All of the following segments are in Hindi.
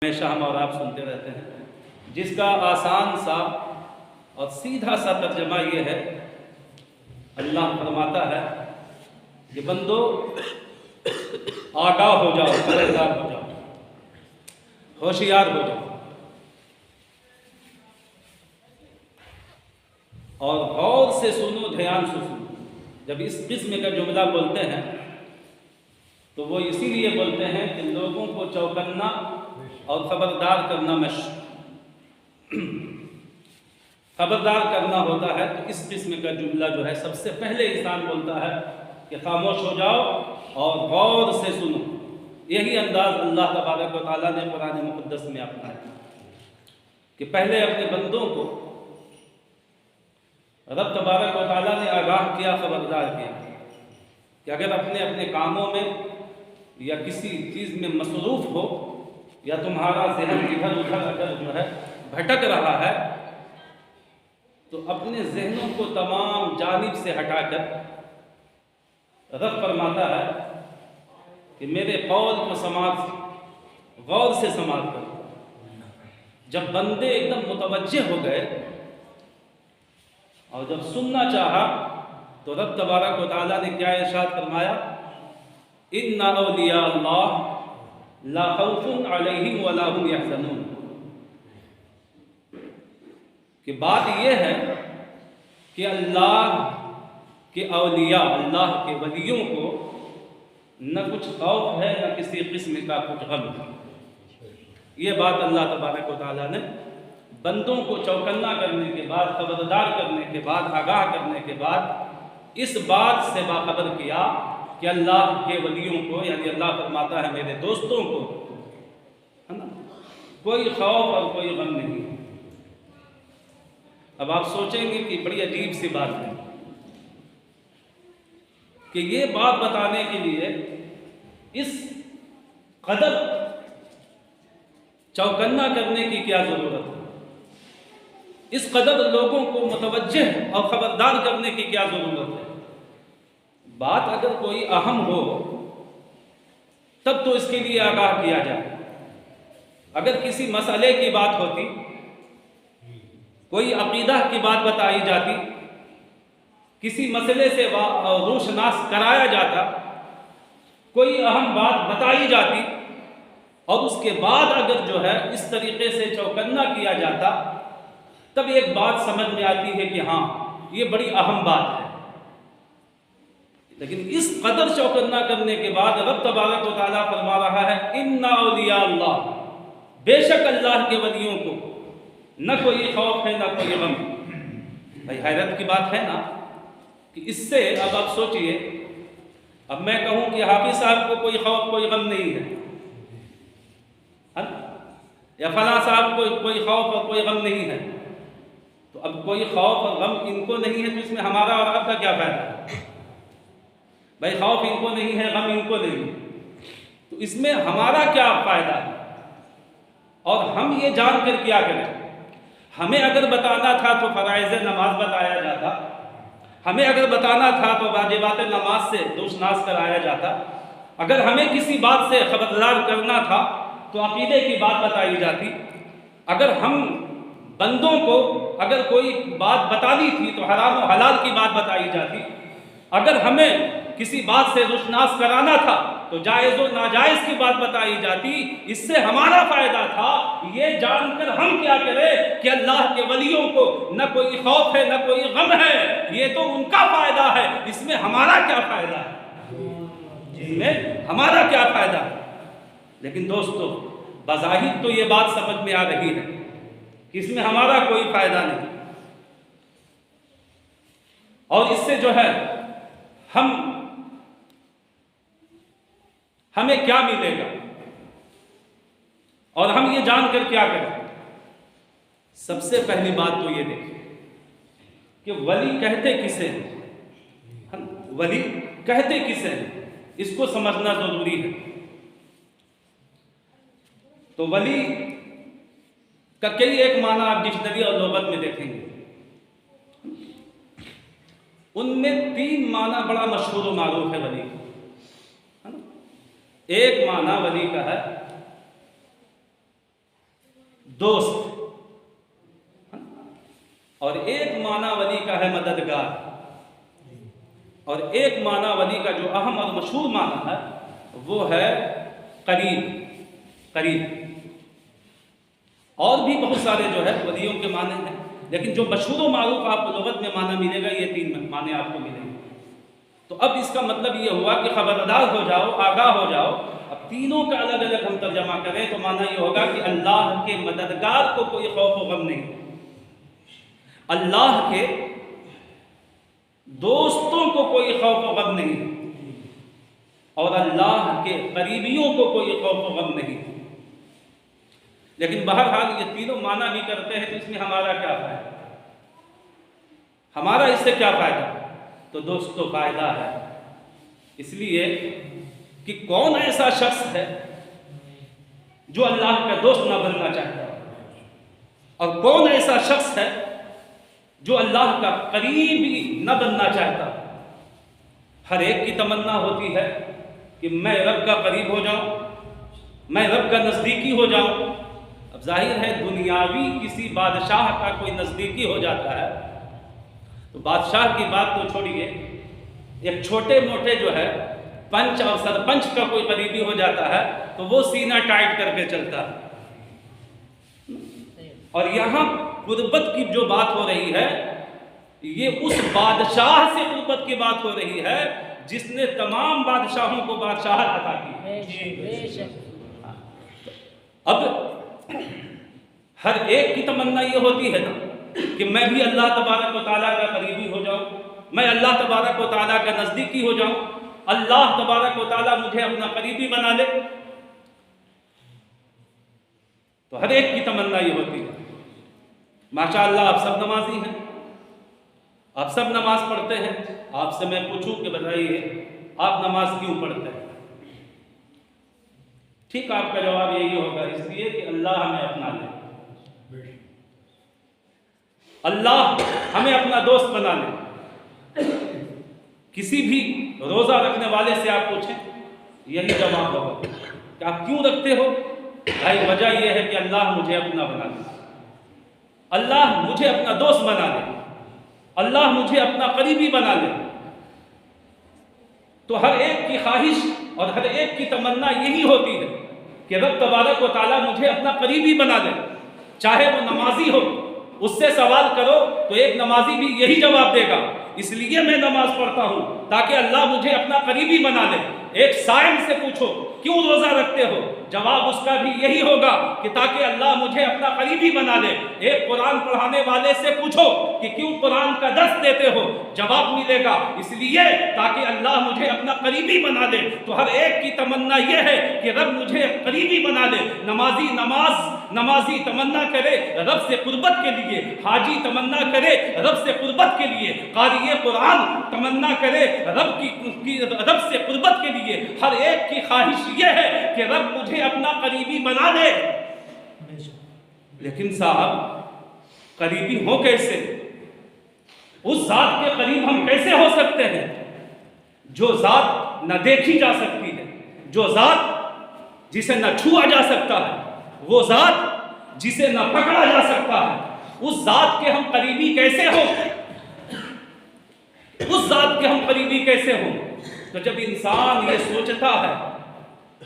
हमेशा हम और आप सुनते रहते हैं, जिसका आसान सा और सीधा सा तर्जमा ये है। अल्लाह फरमाता है कि बंदो आगाह हो जाओ, खबरदार हो जाओ, होशियार हो जाओ और गौर से सुनो, ध्यान से सुनो। जब इस किस्म का जुमला बोलते हैं तो वो इसीलिए बोलते हैं कि लोगों को चौकन्ना और खबरदार करना खबरदार करना होता है। तो इस किस्म का जुमला जो है सबसे पहले इंसान बोलता है कि खामोश हो जाओ और गौर से सुनो। यही अंदाज अल्लाह तबारक व तआला ने कुरान मुक़द्दस में अपनाया कि पहले अपने बंदों को रब तबारक व तआला ने आगाह किया, खबरदार किया कि अगर अपने अपने कामों में या किसी चीज़ में मसरूफ़ हो या तुम्हारा ज़हन इधर उधर अगर जो है भटक रहा है तो अपने ज़हनों को तमाम जानिब से हटाकर रब फरमाता है कि मेरे कौल को समात गौर से समात करो। जब बंदे एकदम मुतवज्जे हो गए और जब सुनना चाहा तो रब तबारक व तआला ने क्या इरशाद फरमाया, इन्ना औलिया अल्लाह ला खौफुन अलैहिम वला हुम यहज़नून। कि बात यह है कि अल्लाह के औलिया, अल्लाह के वलियों को न कुछ खौफ है न किसी किस्म का कुछ गम है। ये बात अल्लाह तबारक व तआला ने बंदों को चौकन्ना करने के बाद, खबरदार करने के बाद, आगाह करने के बाद इस बात से बाखबर किया कि अल्लाह के वलियों को, यानी अल्लाह फरमाता है मेरे दोस्तों को, है ना, कोई खौफ और कोई गम नहीं। अब आप सोचेंगे कि बड़ी अजीब सी बात है कि ये बात बताने के लिए इस कदर चौकन्ना करने की क्या ज़रूरत है, इस कदर लोगों को मुतवज्जिह और ख़बरदार करने की क्या ज़रूरत है। बात अगर कोई अहम हो तब तो इसके लिए आगाह किया जाए। अगर किसी मसले की बात होती, कोई अकीदा की बात बताई जाती, किसी मसले से रोशनास कराया जाता, कोई अहम बात बताई जाती और उसके बाद अगर जो है इस तरीके से चौकन्ना किया जाता तब एक बात समझ में आती है कि हाँ ये बड़ी अहम बात है। लेकिन इस कदर चौकन्ना करने के बाद रब तबारक व तआला फरमा रहा है इन्ना औलिया अल्लाह, बेशक अल्लाह के वलियों को न कोई खौफ है न कोई गम। भाई हैरत की बात है ना कि इससे अब आप सोचिए, अब मैं कहूँ कि हाफिज साहब को कोई खौफ कोई गम नहीं है, या फला साहब को कोई खौफ और कोई गम नहीं है, तो अब कोई खौफ और गम इनको नहीं है तो इसमें हमारा और आपका क्या फायदा है। भाई खौफ इनको नहीं है, गम इनको नहीं है, तो इसमें हमारा क्या फायदा है। और हम ये जानकर क्या करें, हमें अगर बताना था तो फराइज़ नमाज बताया जाता, हमें अगर बताना था तो वाजिबात नमाज से दोषनाश कराया जाता, अगर हमें किसी बात से खबरदार करना था तो अकीदे की बात बताई जाती, अगर हम बंदों को अगर कोई बात बतानी थी तो हराम और हलाल की बात बताई जाती, अगर हमें किसी बात से रुशनास कराना था तो जायज़ और नाजायज़ की बात बताई जाती। इससे हमारा फ़ायदा था। ये जानकर हम क्या करें कि अल्लाह के वलियों को न कोई खौफ है न कोई गम है, ये तो उनका फ़ायदा है, इसमें हमारा क्या फ़ायदा है, इसमें हमारा क्या फ़ायदा है। लेकिन दोस्तों बज़ाहिर तो ये बात समझ में आ रही है कि इसमें हमारा कोई फ़ायदा नहीं, और इससे जो है हमें क्या मिलेगा और हम ये जानकर क्या करें। सबसे पहली बात तो ये देखिए कि वली कहते किसे हैं, वली कहते किसे हैं, इसको समझना जरूरी है। तो वली का कई एक माना आप डिक्शनरी और लोगत में देखेंगे, उनमें 3 माना बड़ा मशहूर और मारूफ है वली का, है ना। एक माना वली का है दोस्त, और एक माना वली का है मददगार, और एक माना वली का जो अहम और मशहूर माना है वो है करीब, करीब। और भी बहुत सारे जो है वलियों के माने हैं, लेकिन जो मशहूर व मारूफ आपको लुगत में माना मिलेगा ये 3 माने आपको मिलेंगे। तो अब इसका मतलब ये हुआ कि खबरदार हो जाओ, आगाह हो जाओ। अब तीनों का अलग अलग हम तर्जमा करें तो माना ये होगा कि अल्लाह के मददगार को कोई खौफ व गम नहीं, अल्लाह के दोस्तों को कोई खौफ व गम नहीं, और अल्लाह के करीबियों को कोई खौफ व गम नहीं। लेकिन बहरहाल ये तीनों माना भी करते हैं तो इसमें हमारा क्या फायदा, हमारा इससे क्या फायदा? तो दोस्तों फायदा है, इसलिए कि कौन ऐसा शख्स है जो अल्लाह का दोस्त ना बनना चाहता, और कौन ऐसा शख्स है जो अल्लाह का करीबी न बनना चाहता। हर एक की तमन्ना होती है कि मैं रब का करीब हो जाऊं, मैं रब का नज़दीकी हो जाऊं। अब जाहिर है दुनियावी किसी बादशाह का कोई नज़दीकी हो जाता है तो बादशाह की बात तो छोड़िए, एक छोटे मोटे जो है पंच और सरपंच का कोई करीबी हो जाता है तो वो सीना टाइट करके चलता है। और यहाँ गुर्बत की जो बात हो रही है ये उस बादशाह से गुर्बत की बात हो रही है जिसने तमाम बादशाहों को बादशाहत अता की। अब हर एक की तमन्ना ये होती है ना कि मैं भी अल्लाह तबारक व तआला का करीबी हो जाऊं, मैं अल्लाह तबारक व तआला का नज़दीकी हो जाऊं, अल्लाह तबारक व तआला मुझे अपना करीबी बना ले। तो हर एक की तमन्ना ये होती है। माशाअल्लाह आप सब नमाजी हैं, आप सब नमाज पढ़ते हैं। आपसे मैं पूछूं कि बताइए आप नमाज क्यों पढ़ते हैं? ठीक, आपका जवाब यही होगा इसलिए कि अल्लाह हमें अपना ले, अल्लाह हमें अपना दोस्त बना ले। किसी भी रोजा रखने वाले से आप पूछें यही जवाब होगा कि आप क्यों रखते हो? भाई वजह यह है कि अल्लाह मुझे अपना बना ले, अल्लाह मुझे अपना दोस्त बना ले, अल्लाह मुझे अपना करीबी बना ले। तो हर एक की ख्वाहिश और हर एक की तमन्ना यही होती है कि रब तबारक व तआला मुझे अपना करीबी बना ले। चाहे वो नमाजी हो, उससे सवाल करो तो एक नमाजी भी यही जवाब देगा, इसलिए मैं नमाज पढ़ता हूं ताकि अल्लाह मुझे अपना करीबी बना ले। एक साइम से पूछो क्यों रोजा रखते हो, जवाब उसका भी यही होगा कि ताकि अल्लाह मुझे अपना करीबी बना ले। एक कुरान पढ़ाने वाले से पूछो कि क्यों कुरान का दर्स देते हो, जवाब मिलेगा इसलिए ताकि अल्लाह मुझे अपना करीबी बना ले। तो हर एक की तमन्ना यह है कि रब मुझे करीबी बना ले। नमाजी तमन्ना करे रब से कुर्बत के लिए, हाजी तमन्ना करे रब से कुर्बत के लिए, क़ारी कुरान तमन्ना करे रब से कुर्बत के लिए। हर एक की ख्वाहिश यह है कि रब मुझे अपना करीबी बना ले। लेकिन साहब करीबी हो कैसे? उस जात के करीब हम कैसे हो सकते हैं जो जात न देखी जा सकती है, जो जात जिसे न छुआ जा सकता है, वो जात जिसे न पकड़ा जा सकता है। उस जात के हम करीबी कैसे हो? उस जात के हम करीबी कैसे हो? तो जब इंसान ये सोचता है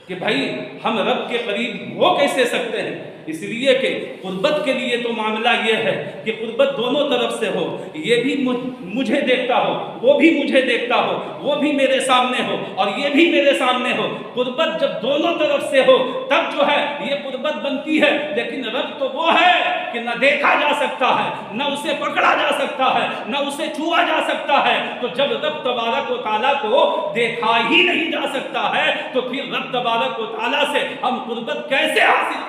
कि भाई हम रब के करीब हो कैसे सकते हैं, इसलिए कि कुर्बत के लिए तो मामला ये है कि कुर्बत दोनों तरफ से हो, ये भी मुझे देखता हो, वो भी मुझे देखता हो, वो भी मेरे सामने हो और ये भी मेरे सामने हो। कुर्बत जब दोनों तरफ से हो तब जो है ये कुर्बत बनती है। लेकिन रब तो वो है कि न देखा जा सकता है, न उसे पकड़ा जा सकता है, न उसे छुआ जा सकता है। तो जब रब तबारक व तआला को देखा ही नहीं जा सकता है तो फिर रब तबारक व तआला से हम कुर्बत कैसे हासिल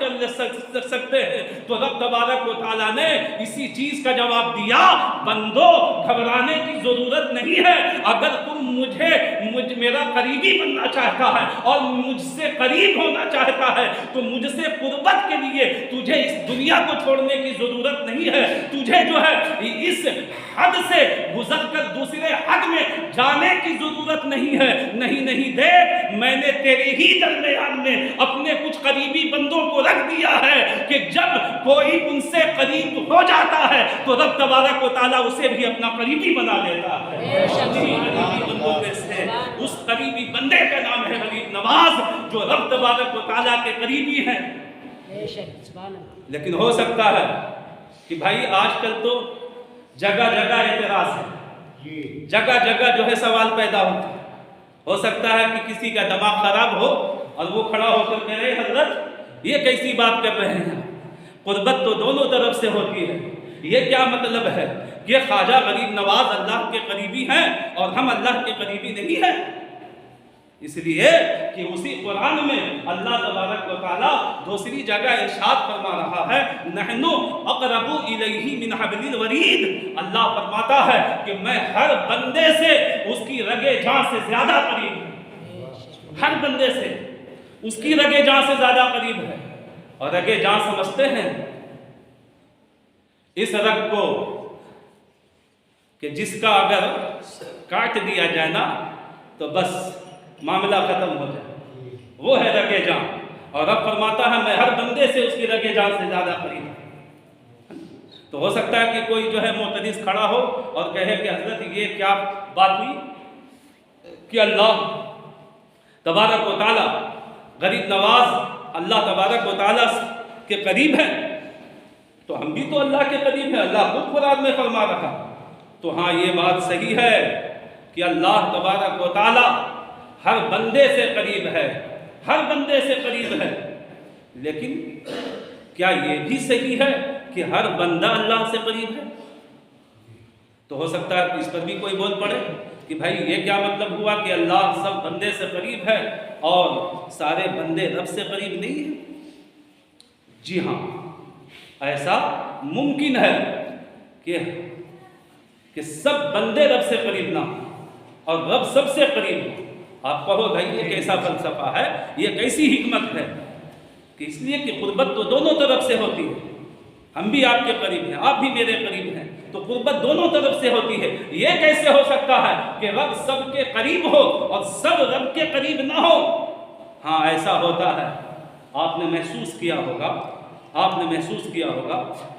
कर सकते हैं? तो रब तबारक व तआला ने इसी चीज का जवाब दिया, बंदो घबराने की जरूरत नहीं है। अगर तुम मेरा करीबी बनना चाहता है और मुझसे करीब होना चाहता है, तो मुझसे कुर्बत के लिए तुझे इस दुनिया को छोड़ने की जरूरत नहीं है। तुझे जो है इस हद से गुजरकर दूसरे हद में जाने की जरूरत नहीं है। नहीं, देख, मैंने तेरे ही दरमियान में अपने कुछ करीबी बंदों को रख दिया है कि जब कोई उनसे करीब हो जाता है तो रब तबारक व तआला उसे भी अपना करीबी बना लेता है। बंदों में से उस करीबी बंदे का नाम है गरीब नवाज, जो रब तबारक व तआला के करीबी है। लेकिन हो सकता है कि भाई आजकल तो जगह जगह एतराज है, जगह जगह जो है सवाल पैदा होता है। हो सकता है कि किसी का दिमाग खराब हो और वो खड़ा होकर कह रहे हजरत ये कैसी बात कर रहे हैं, कुर्बत तो दोनों तरफ से होती है। ये क्या मतलब है कि ख्वाजा गरीब नवाज अल्लाह के करीबी हैं और हम अल्लाह के करीबी नहीं हैं? इसलिए कि उसी कुरान में अल्लाह तबारक व तआला दूसरी जगह इरशाद फरमा रहा है, नहनु अक़रबु इलैहि मिन हब्लिल वरीद। अल्लाह फरमाता है कि मैं हर बंदे से उसकी रगे जां से ज्यादा करीब हूं। हर बंदे से उसकी रगे जां से ज्यादा करीब है। और रगे जां समझते हैं इस रग को कि जिसका अगर काट दिया जाए ना तो बस मामला खत्म हो जाए, वो है रगे जां। और रब फरमाता है मैं हर बंदे से उसकी रगे जां से ज्यादा करीब हूं। तो हो सकता है कि कोई जो है मोतनिस खड़ा हो और कहे कि हजरत ये क्या बात हुई कि अल्लाह तबारक व तआला गरीब नवाज अल्लाह तबारक व तआला के करीब है, तो हम भी तो अल्लाह के करीब हैं। अल्लाह खुद कुरान में फरमा रहा। तो हाँ, ये बात सही है कि अल्लाह तबारक व तआला हर बंदे से करीब है, हर बंदे से करीब है। लेकिन क्या ये भी सही है कि हर बंदा अल्लाह से करीब है? तो हो सकता है इस पर भी कोई बोल पड़े कि भाई ये क्या मतलब हुआ कि अल्लाह सब बंदे से करीब है और सारे बंदे रब से करीब नहीं है? जी हाँ, ऐसा मुमकिन है कि सब बंदे रब से करीब ना हो और रब सबसे करीब हो। आप कहो भाई ये कैसा फलसफा है, ये कैसी हिकमत है? कि इसलिए कि कुर्बत तो दोनों तरफ से होती है। हम भी आपके करीब हैं, आप भी मेरे करीब हैं, तो कुर्बत दोनों तरफ से होती है। ये कैसे हो सकता है कि रब सबके करीब हो और सब रब के करीब ना हो? हाँ, ऐसा होता है। आपने महसूस किया होगा,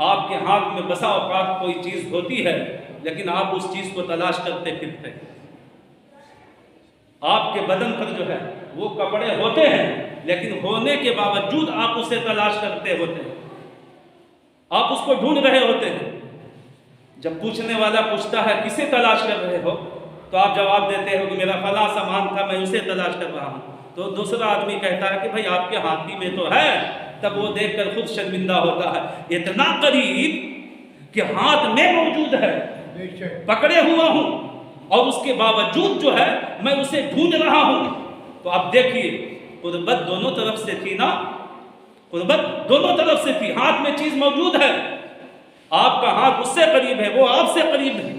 आपके हाथ में बसा औकात कोई चीज़ होती है लेकिन आप उस चीज़ को तलाश करते फिरते। आपके बदन पर जो है वो कपड़े होते हैं लेकिन होने के बावजूद आप उसे तलाश करते होते हैं, आप उसको ढूंढ रहे होते हैं। जब पूछने वाला पूछता है किसे तलाश कर रहे हो, तो आप जवाब देते हो कि मेरा फला सामान था, मैं उसे तलाश कर रहा हूँ। तो दूसरा आदमी कहता है कि भाई आपके हाथ ही में तो है। तब वो देखकर खुद शर्मिंदा होता है, इतना करीब कि हाथ में मौजूद है, पकड़े हुआ हूँ और उसके बावजूद जो है मैं उसे ढूंढ रहा हूँ। तो आप देखिए, कुर्बत दोनों तरफ से थी ना, कुर्बत दोनों तरफ से थी। हाथ में चीज मौजूद है, आपका हाथ उससे करीब है, वो आपसे करीब है,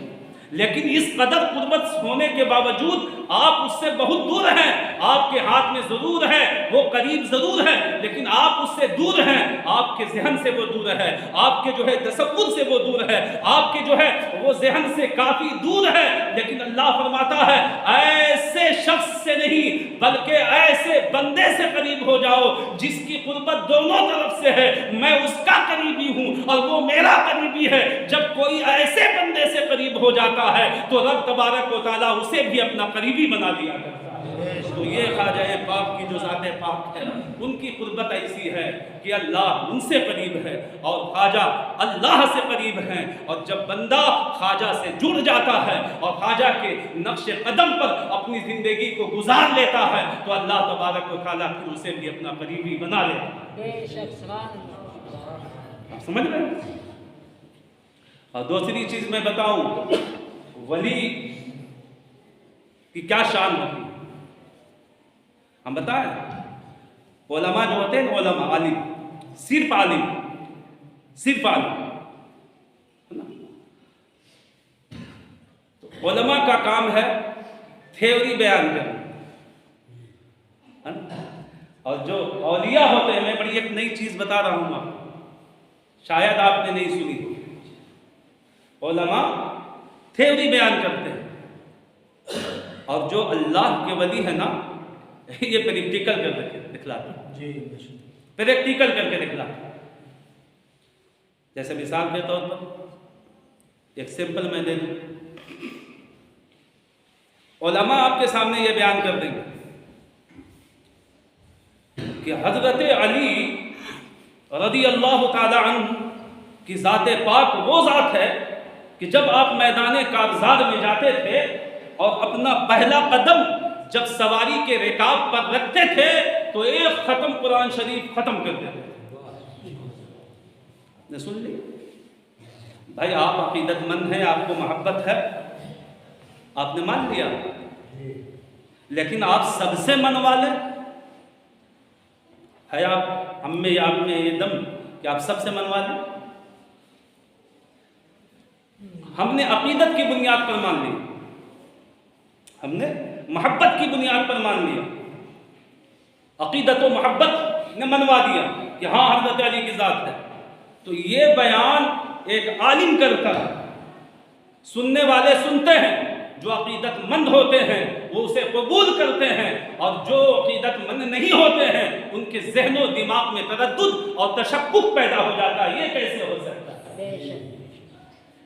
लेकिन इस कदर कुर्बत होने के बावजूद आप उससे बहुत दूर हैं। आपके हाथ में जरूर है, वो करीब जरूर है, लेकिन आप उससे दूर हैं। आपके ज़हन से वो दूर है, आपके जो है तसव्वुर से वो दूर है, आपके जो है वो ज़हन से काफी दूर है। लेकिन अल्लाह फरमाता है ऐसे शख्स से नहीं बल्कि ऐसे बंदे से करीब हो जाओ जिसकी कुर्बत दोनों तरफ से है। मैं उसका करीबी हूँ और वो मेरा करीबी है। जब कोई ऐसे बंदे से करीब हो जाता है तो रब तबारक व तआला उसे भी अपना करीबी बना दिया करता है। तो ये ख्वाजा पाक की जो ज़ात पाक है, उनकी कुर्बत ऐसी है कि अल्लाह उनसे करीब है और ख्वाजा अल्लाह से करीब हैं। और जब बंदा ख्वाजा से जुड़ जाता है और ख्वाजा के नक्श कदम पर अपनी ज़िंदगी को गुजार लेता है तो अल्लाह तबारक व तआला फिर उसे भी अपना करीबी बना लेता है। आप समझ रहे हैं? और दूसरी चीज़ मैं बताऊं, वली की क्या शान होती है हम बताएं। उलमा जो होते हैं, उलमा आलिम, सिर्फ आलिम है ना। तो उलमा का काम है थ्योरी बयान करनी है ना? और जो औलिया होते हैं, मैं बड़ी एक नई चीज़ बता रहा हूँ आपको, शायद आपने नहीं सुनी हो। उलमा थ्योरी बयान करते हैं, और जो अल्लाह के वली है ना, ये प्रैक्टिकल करके दिखलाते हैं जी, प्रैक्टिकल करके दिखलाते हैं। जैसे मिसाल के तौर पर एक सिंपल मैं दे दूँ, उलमा आपके सामने ये बयान कर देंगे कि हजरत अली रदी अल्लाह ताला अन्हु की ज़ात पाक वो ज़ात है कि जब आप मैदान कारज़ार में जाते थे और अपना पहला कदम जब सवारी के रिकाब पर रखते थे तो एक ख़त्म कुरान शरीफ ख़त्म कर देते थे। सुन ली भाई, आप अकीदतमंद हैं, आपको मोहब्बत है, आपने मान लिया, लेकिन आप सबसे मन वाले है, आप हम में आप में ये दम कि आप सबसे मन वाले। हमने अकीदत की बुनियाद पर मान लिया, हमने मोहब्बत की बुनियाद पर मान लिया, अकीदत व मोहब्बत ने मनवा दिया कि हाँ हज़रत अली की ज़ात है। तो ये बयान एक आलिम करता है, सुनने वाले सुनते हैं, जो अकीदतमंद होते हैं वो उसे कबूल करते हैं, और जो अकीदतमंद नहीं होते हैं उनके ज़हनो दिमाग में तरद्दुद और तशक्कुक पैदा हो जाता है। ये कैसे हो सकता है?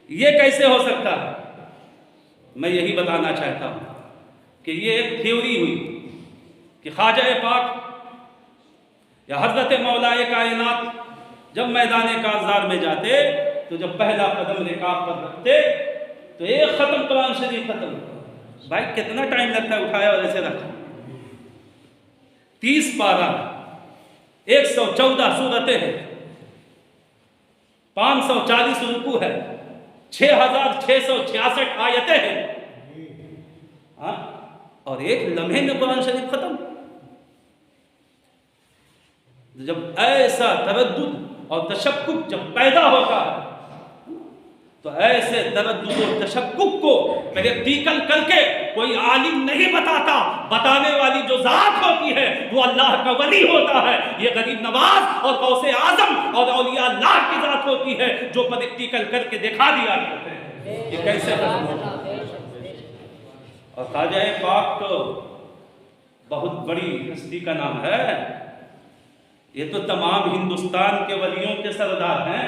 ये कैसे हो सकता है? मैं यही बताना चाहता हूँ कि ये एक थ्योरी हुई कि ख्वाजा पाक या हज़रत मौलाए कायनात जब मैदान कारज़ार में जाते तो जब पहला कदम रिकाब पर रखते तो एक ख़त्म कुरान शरीफ ख़त्म। भाई कितना टाइम लगता है उठाया और ऐसे रखा? 30 पारा, 114 सूरतें हैं, 540 रुकू है, 6666 आयतें हैं, हाँ, और एक लम्हे में कुरान शरीफ खत्म। जब ऐसा तरद्दुद और तशक्कुक जब पैदा होता है तो ऐसे तरद्दुद और तशक्कुक को प्रैक्टिकल करके कोई आलिम नहीं बताता, बताने वाली जो ज़ात होती है वो अल्लाह का वली होता है। ये गरीब नवाज और गौसे आजम और औलिया अल्लाह की ज़ात होती है जो प्रैक्टिकल करके दिखा दिया करते हैं ये कैसे होता है। और ख्वाजा पाक तो बहुत बड़ी हस्ती का नाम है, ये तो तमाम हिंदुस्तान के वलियों के सरदार हैं,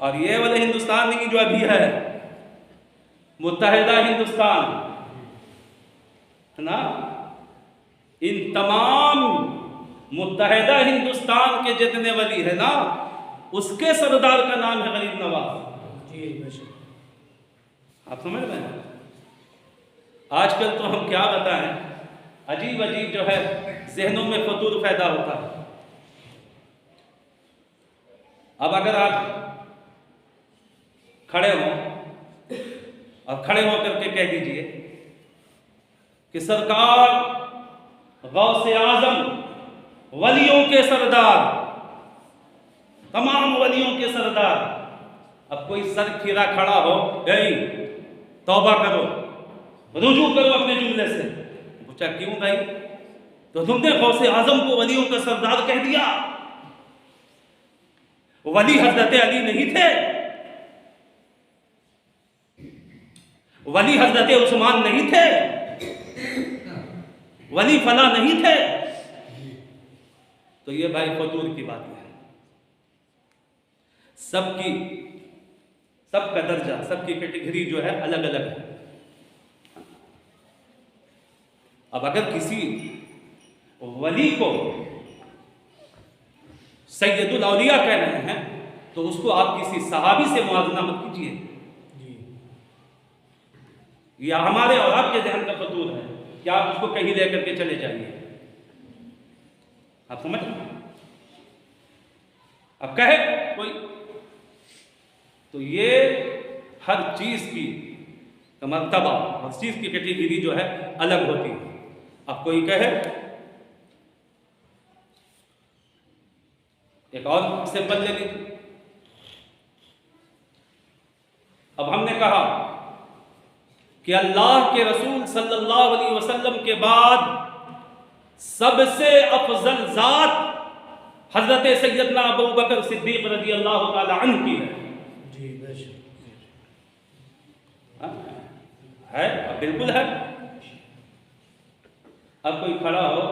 और ये वाले हिंदुस्तान नहीं जो अभी है, मुत्तहिदा हिंदुस्तान है ना, इन तमाम मुत्तहिदा हिंदुस्तान के जितने वली है ना, उसके सरदार का नाम है गरीब नवाज। आप समझ रहे हैं? आजकल तो हम क्या बताएं, अजीब अजीब जो है जहनों में फतूर पैदा होता है। अब अगर आप खड़े हो और खड़े होकर के कह दीजिए कि सरकार गौसे आजम वलियों के सरदार, तमाम वलियों के सरदार, अब कोई सर खीरा खड़ा हो, गई तौबा करो, रुजू करो अपने जुमले से, पूछा क्यों भाई? तो तुमने गौसे आजम को वलियों का सरदार कह दिया। वली हजरत अली नहीं थे, वली हजरत उस्मान नहीं थे, वली फला नहीं थे। तो ये भाई फतूर की बात है। सबका दर्जा, सबकी कैटेगरी जो है अलग अलग है। अब अगर किसी वली को सैयदुल औलिया कह रहे हैं तो उसको आप किसी सहाबी से मुआवजा मत कीजिए। या हमारे और आपके ध्यान का फतूर है कि आप उसको कहीं लेकर के चले जाइए। आप समझ? अब कहे कोई तो ये हर चीज की मर्तबा, हर चीज की कैटेगरी जो है अलग होती है। अब कोई कहे, एक और सिंपल ले लीजिए। अब हमने कहा कि कि अल्लाह के रसूल सल्लल्लाहु अलैहि वसल्लम के बाद सबसे अफजल जात हजरत सैयदना अबू बकर सिद्दीक रजी अल्लाह ताला अन्हु की है। जी बेशक है, बिल्कुल है। अब कोई खड़ा हो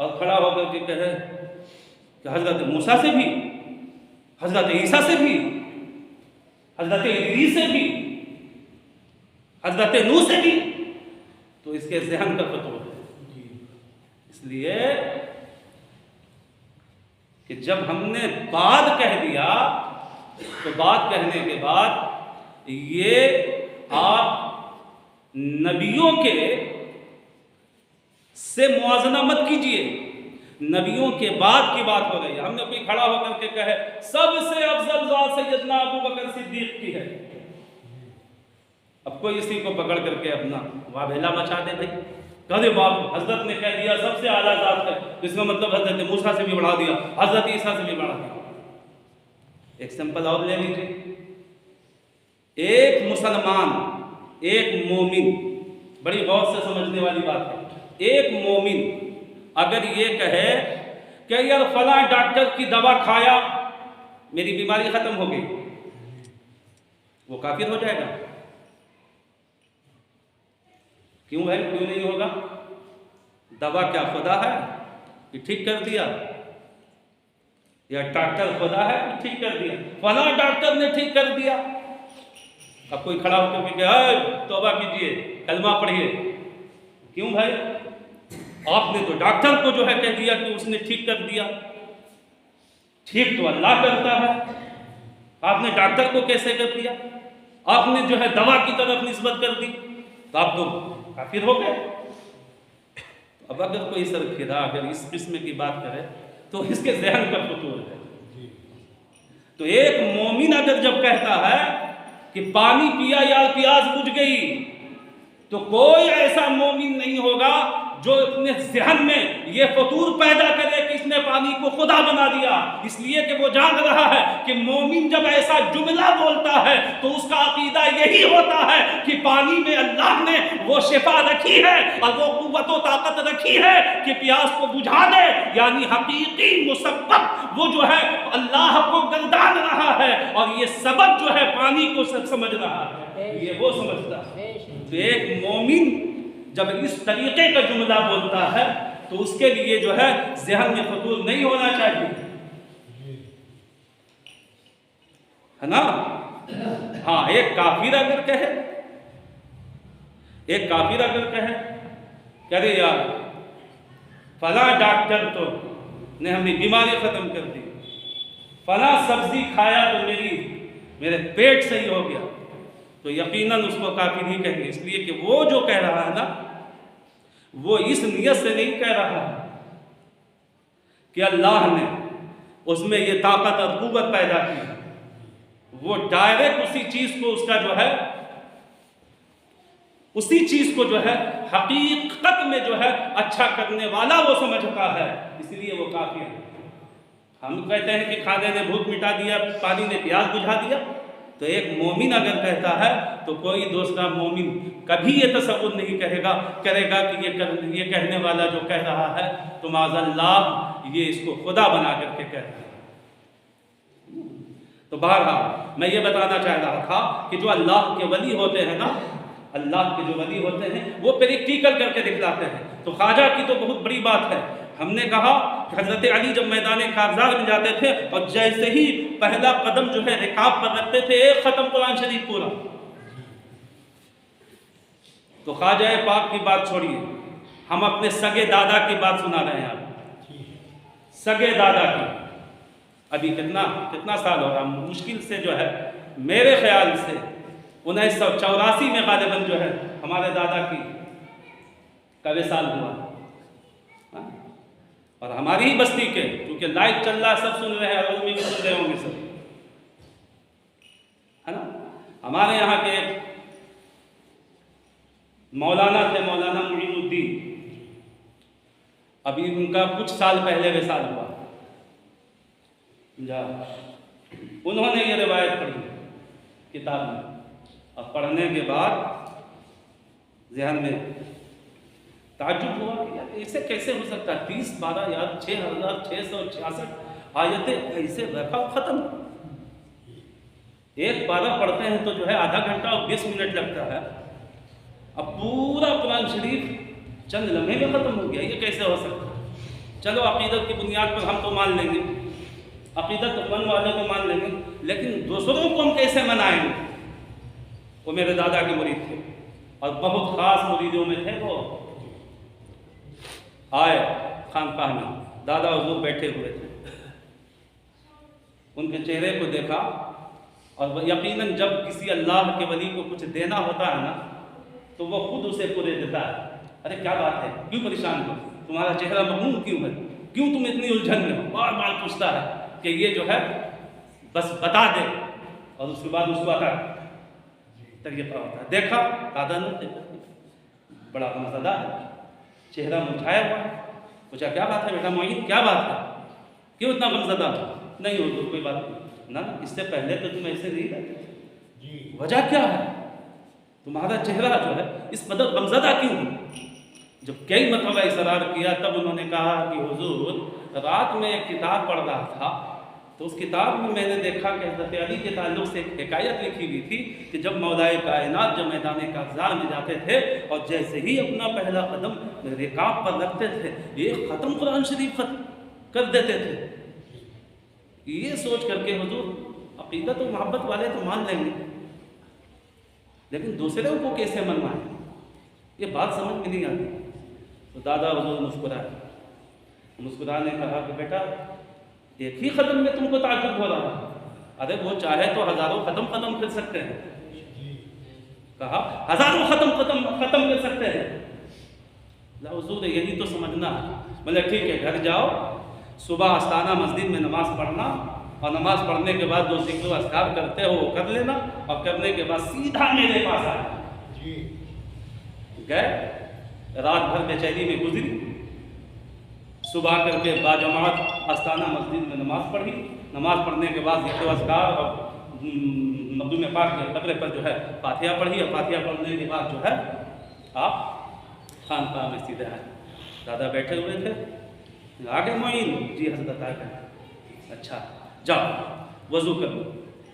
और खड़ा होकर के कहे कि हजरत मूसा से भी, हजरत ईसा से भी, हजरत इदरीस से भी, हजरत नूह से भी, तो इसके ज़हन का फतूर है। इसलिए कि जब हमने बाद कह दिया तो बात कहने के बाद ये आप नबियों के से मुआजना मत कीजिए। नबियों के बाद की बात हो रही है। हमने कोई खड़ा होकर के कहे सबसे अफजल जात सैयदना अबू बकर सिद्दीक की है, अब कोई इसी को पकड़ करके अपना वावेला मचा दे भाई, कह दे बाप हजरत ने कह दिया सबसे आला जात है, तो इसका मतलब हजरत मूसा से भी बढ़ा दिया, हजरत ईसा से भी बढ़ा दिया। एक सिंपल और ले लीजिए, एक मुसलमान, एक मोमिन, बड़ी गौर से समझने वाली बात है, एक मोमिन अगर ये कहे कि यार फला डॉक्टर की दवा खाया मेरी बीमारी खत्म हो गई, वो काफिर हो जाएगा? क्यों भाई, क्यों नहीं होगा? दवा क्या खुदा है कि ठीक कर दिया, या डॉक्टर खुदा है कि ठीक कर दिया? फला डॉक्टर ने ठीक कर दिया। अब कोई खड़ा होकर के कहे तौबा कीजिए, कलमा पढ़िए, क्यों भाई? आपने तो डॉक्टर को जो है कह दिया कि उसने ठीक कर दिया। ठीक तो अल्लाह करता है, आपने डॉक्टर को कैसे कर दिया? आपने जो है दवा की तरफ निस्बत कर दी, तो आप तो काफिर हो गए। अब अगर कोई सरखिरा अगर इस किस्म की बात करे तो इसके ज़हन का फतूर है। तो एक मोमिन अगर जब कहता है कि पानी पिया या प्यास बुझ गई, तो कोई ऐसा मोमिन नहीं होगा जो अपने ज़हन में ये फतूर पैदा करे कि इसने पानी को खुदा बना दिया। इसलिए कि वो जान रहा है कि मोमिन जब ऐसा जुमला बोलता है तो उसका अकीदा यही होता है कि पानी में अल्लाह ने वो शिफा रखी है और वो कुव्वत व ताकत रखी है कि प्यास को बुझा दे, यानी हकीकी मुसब्बब वो जो है अल्लाह को गर्दान रहा है, और ये सबब जो है पानी को समझ रहा है, ये वो समझता है। तो एक मोमिन जब इस तरीके का जुमला बोलता है तो उसके लिए जो है ज़हन में फतूर नहीं होना चाहिए, है ना? हाँ, एक काफिर अगर कहे, एक काफिर अगर कहे अरे यार फला डॉक्टर तो ने हमें बीमारी खत्म कर दी, फला सब्जी खाया तो मेरे पेट सही हो गया, तो यकीनन उसको काफिर ही कहेंगे। इसलिए कि वो जो कह रहा है ना, वो इस नियत से नहीं कह रहा है कि अल्लाह ने उसमें ये ताकत और कुव्वत पैदा की है, वो डायरेक्ट उसी चीज को उसका जो है उसी चीज को जो है हकीकत में जो है अच्छा करने वाला वो समझता है, इसलिए वो काफिर है। हम कहते हैं कि खाने ने भूख मिटा दिया, पानी ने प्यास बुझा दिया, तो एक मोमिन अगर कहता है तो कोई दूसरा मोमिन कभी ये तसव्वुर नहीं करेगा कि ये कहने वाला जो कह रहा है तो माज़अल्लाह ये इसको खुदा बना करके कह रहा है। तो बहरहाल मैं ये बताना चाह रहा था कि जो अल्लाह के वली होते हैं ना, अल्लाह के जो वली होते हैं वो प्रैक्टिकल करके दिखलाते हैं। तो ख्वाजा की तो बहुत बड़ी बात है। हमने कहा कि हज़रत अली जब मैदान कागज़ात में जाते थे और जैसे ही पहला कदम जो है रिकाब पर रखते थे, एक ख़त्म कुरान शरीफ पूरा। तो ख्वाजा पाक की बात छोड़िए, हम अपने सगे दादा की बात सुना रहे हैं आप, सगे दादा की। अभी कितना साल हो रहा, मुश्किल से जो है मेरे ख्याल से 1984 में गालिबन जो है हमारे दादा की का विसाल हुआ। और हमारी ही बस्ती के, क्योंकि लाइव चल रहा है, सब सुन रहे हैं, और में भी सुन रहे होंगे सब, है ना? हमारे यहाँ के मौलाना थे, मौलाना मुईनुद्दीन, अभी उनका कुछ साल पहले विसाल हुआ। उन्होंने ये रिवायत पढ़ी किताब में, और पढ़ने के बाद जहन में ताज्जुब हुआ कि यार ऐसे कैसे हो सकता है, 30 12 यार 6666 आयतें ऐसे रखा ख़त्म। एक पारा पढ़ते हैं तो जो है आधा घंटा और 20 मिनट लगता है, अब पूरा कुरान शरीफ चंद लम्हे में ख़त्म हो गया, ये कैसे हो सकता है। चलो अक़ीदत की बुनियाद पर हम तो मान लेंगे, अक़ीदत मन वाले को मान लेंगे, लेकिन दूसरों को हम कैसे मनाएंगे। वो मेरे दादा के मुरीद थे और बहुत ख़ास मुरीदों में थे। वो आए खानकाह में, दादा हुजूर बैठे हुए थे, उनके चेहरे को देखा और यकीनन जब किसी अल्लाह के वली को कुछ देना होता है ना तो वो खुद उसे पूरे देता है। अरे क्या बात है, क्यों परेशान हो, तुम्हारा चेहरा मगमूम क्यों है, क्यों तुम इतनी उलझन में हो, बार बार पूछता है कि ये जो है बस बता दे और उसके बाद उसको आता तरीका होता है। देखा दादा ने बड़ा मज़ेदार है, चेहरा मुरझाया हुआ, पूछा क्या बात है बेटा मोइन, क्या बात है, क्यों इतना गमज़दा। नहीं हो तो कोई बात नहीं ना, इससे पहले तो तुम ऐसे नहीं रहते, वजह क्या है, तुम्हारा चेहरा जो है इस कदर गमज़दा क्यों है। जब कई मरतबा इसरार किया तब उन्होंने कहा कि हुजूर रात में एक किताब पढ़ रहा था तो उस किताब में मैंने देखा कि हज़रत अली के ताल्लुक़ से एक हिकायत लिखी हुई थी कि जब मौलाए कायनात जब मैदान काज़ार में जाते थे और जैसे ही अपना पहला कदम रिकाब पर रखते थे एक ख़त्म कुरान शरीफ खत्म कर देते थे। ये सोच करके हुजूर अक़ीदत और मोहब्बत वाले तो मान लेंगे, लेकिन दूसरे को कैसे मनवाएं, ये बात समझ में नहीं आती। तो दादा हुजूर मुस्कुराने कहा कि बेटा एक ही ख़त्म में तुमको ताज्जुब हो रहा है, अरे वो चाहे तो हज़ारों ख़त्म कर सकते हैं। कहा हज़ारों ख़त्म कर सकते हैं, हुजूर यही तो समझना है। बोले ठीक है, घर जाओ, सुबह आस्ताना मस्जिद में नमाज़ पढ़ना और नमाज़ पढ़ने के बाद जो ज़िक्र अस्कार करते हो वो कर लेना और करने के बाद सीधा मेरे पास आना। गए, रात भर बेचैनी में गुजरी, सुबह करके बाजमात आस्ताना मस्जिद में नमाज़ पढ़ी, नमाज़ पढ़ने के बाद ज़िक्र अस्कार और मखदूम पाक के तबले पर जो है फातिहा पढ़ी और फातिहा पढ़ने के बाद जो है आप खानकाह में सीधे आए। दादा बैठे हुए थे, आगे मोइन जी हज़रत आ गए, अच्छा जाओ वज़ू कर लो।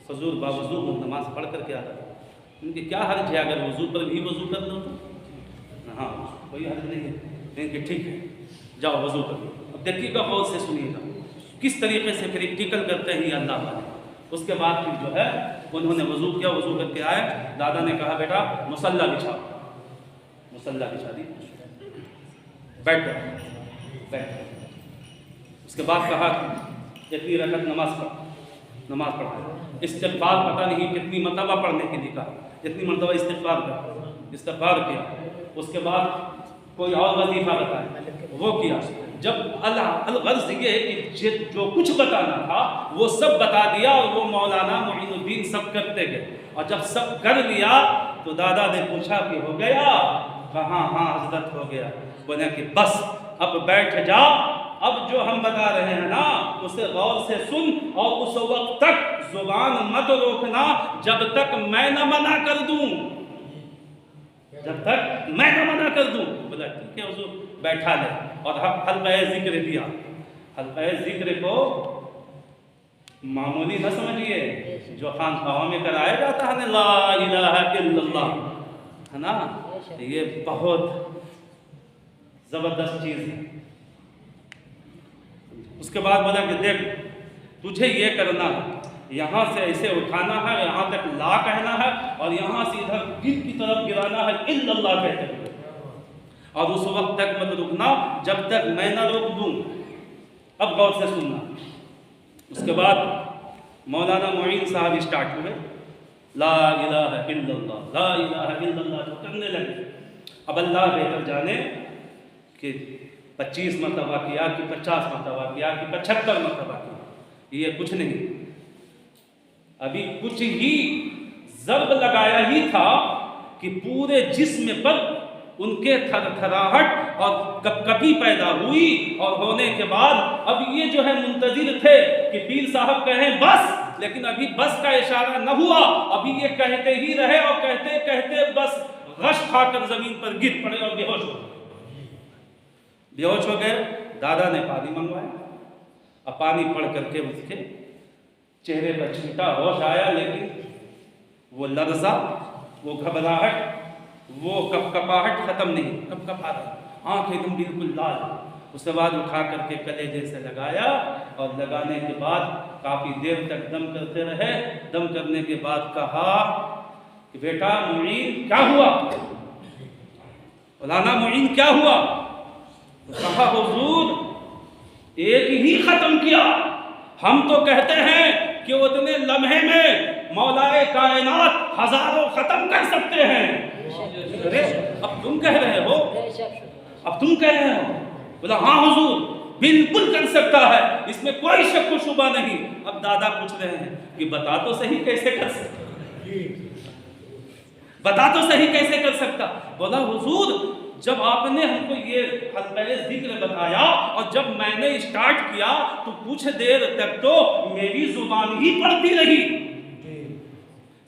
फजूर बावज़ू नमाज़ पढ़ कर के आ रहा, उनके क्या हर्ज है अगर वज़ू पर भी वज़ू कर लो तो, हाँ कोई हर्ज नहीं है, लेकिन ठीक है जाओ वज़ू कर लो। अब देखिएगा गौर से सुनिएगा किस तरीके से प्रैक्टिकल करते हैं अल्लाह वाले। उसके बाद फिर जो है उन्होंने वज़ू किया, वज़ू करके आए, दादा ने कहा बेटा मुसल्ला बिछाओ, मुसल्ला बिछा दी, बैठ बैठ। उसके बाद कहा इतनी रकत नमाज पढ़ा, इस्तिग़फ़ार पता नहीं कितनी मरतबा पढ़ने के लिए कहा, इतनी मरतबा इस्तिग़फ़ार किया। उसके बाद कोई और वजीफ़ा बताया, वो किया। जब अलगर्ज़ ये कि जो कुछ बताना था वो सब बता दिया और वो मौलाना मोइनुद्दीन सब करते गए। और जब सब कर लिया तो दादा ने पूछा कि हो गया, कहा हाँ हज़रत हो गया। बोले कि बस अब बैठ जा, अब जो हम बता रहे हैं ना उसे गौर से सुन और उस वक्त तक जुबान मत रोकना जब तक मैं न मना कर दूं, जब तक मैं न मना कर दूं। बोला ठीक है हुजूर, बैठा ले और हल्का जिक्र दिया। हल्का जिक्र को मामूली न समझिए, जो खानकाहों में कराया जाता है ला इलाहा इल्लल्लाह, है ना, ये बहुत ज़बरदस्त चीज़ है। उसके बाद बोला कि देख तुझे ये करना है, यहाँ से ऐसे उठाना है, यहाँ तक ला कहना है और यहाँ से इधर गिर की तरफ गिराना है इल्लल्लाह कहते हुए, और उस वक्त तक मत रुकना जब तक मैं ना रोक दूँ। अब गौर से सुनना। उसके बाद मौलाना मोइन साहब स्टार्ट हुए, ला इलाहा इल्लल्लाह, ला इलाहा इल्लल्लाह जो करने लगे। अब अल्लाह बेहतर जाने कि 25 मरतबा किया कि 50 मरतबा किया कि 75 मरतबा किया, ये कुछ नहीं, अभी कुछ ही ज़र्ब लगाया ही था कि पूरे जिस्म पर उनके थरथराहट और कपकपी पैदा हुई। और होने के बाद अब ये जो है मुंतज़िर थे कि पीर साहब कहें बस, लेकिन अभी बस का इशारा न हुआ, अभी ये कहते ही रहे और कहते कहते बस रश खाकर जमीन पर गिर पड़े और बेहोश हो गए। बेहोश हो गए। दादा ने पानी मंगवाया, अब पानी पड़ करके उसके चेहरे पर छींटा, होश आया, लेकिन वो लर्जा, वो घबराहट, वो कपकपाहट खत्म नहीं, कपकपा रहा, आंख एकदम बिल्कुल लाल। उसके बाद उठा करके कलेजे से लगाया और लगाने के बाद काफी देर तक दम करते रहे। दम करने के बाद कहा कि बेटा मुईन क्या हुआ, मौलाना मुईन क्या हुआ? तो कहा हुजूर एक ही खत्म किया, हम तो कहते हैं कि उतने लम्हे में मौलाए कायनात हजारों खत्म कर सकते हैं। अरे अब तुम कह रहे हो, अब तुम कह रहे हो? बोला हाँ हुजूर बिल्कुल कर सकता है, इसमें कोई शक व शुबा नहीं। अब दादा पूछ रहे हैं कि बता तो सही कैसे कर सकता, बता तो सही कैसे कर सकता? बोला हुजूर जब आपने हमको ये हल्क़े ज़िक्र बताया और जब मैंने स्टार्ट किया तो कुछ देर तक तो मेरी जुबान ही पड़ती रही,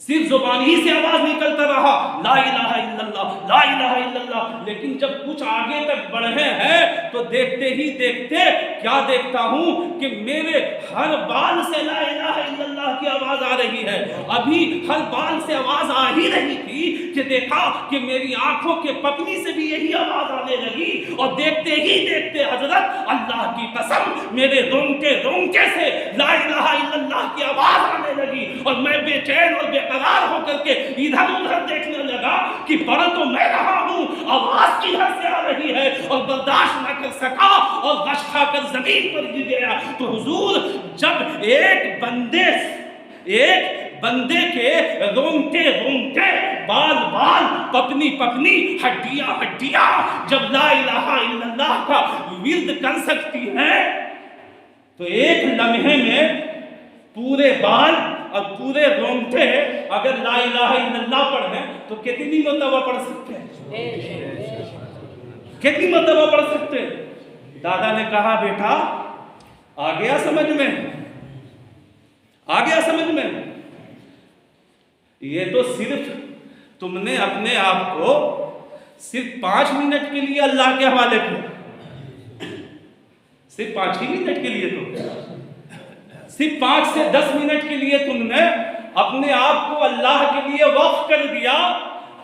सिर्फ जुबान ही से आवाज निकलता रहा ला इलाहा इल्लल्लाह, ला इलाहा इल्लल्लाह। लेकिन जब कुछ आगे तक बढ़े हैं तो देखते ही देखते क्या देखता हूं कि मेरे हर बाल से ला इलाहा इल्लल्लाह की आवाज आ रही है। अभी हर बाल से आवाज आ ही रही थी कि देखा कि मेरी आंखों के पपनी से भी यही आवाज आने लगी और देखते ही देखते हजरत अल्लाह की कसम मेरे रोंगटे रोंगटे से ला इलाहा इल्लल्लाह की आवाज आने लगी और मैं बेचैन और बेकरार होकर के इधर उधर देखने लगा कि पढ़ तो मैं रहा हूं, आवाज किधर से आ रही है, और बर्दाश्त न कर सका और गश खाकर जमीन पर गिर गया। तो हुजूर जब एक बंदे के रोंगटे रोंगटे, बाल बाल, पपनी पपनी, हड्डियां हड्डियां जब ला इलाहा इल्लल्लाह का विर्द कर सकती हैं तो एक लम्हे में पूरे बाल और पूरे रोंगटे अगर ला इलाहा इल्लल्लाह पढ़े तो कितनी मरतबा पढ़ सकते हैं, कितनी मरतबा पढ़ सकते हैं? दादा ने कहा बेटा आ गया समझ में, आ गया समझ में। ये तो सिर्फ तुमने अपने आप को सिर्फ 5 मिनट के लिए अल्लाह के हवाले किया, सिर्फ 5 ही मिनट के लिए, तो सिर्फ 5 से 10 मिनट के लिए तुमने अपने आप को अल्लाह के लिए वक्फ कर दिया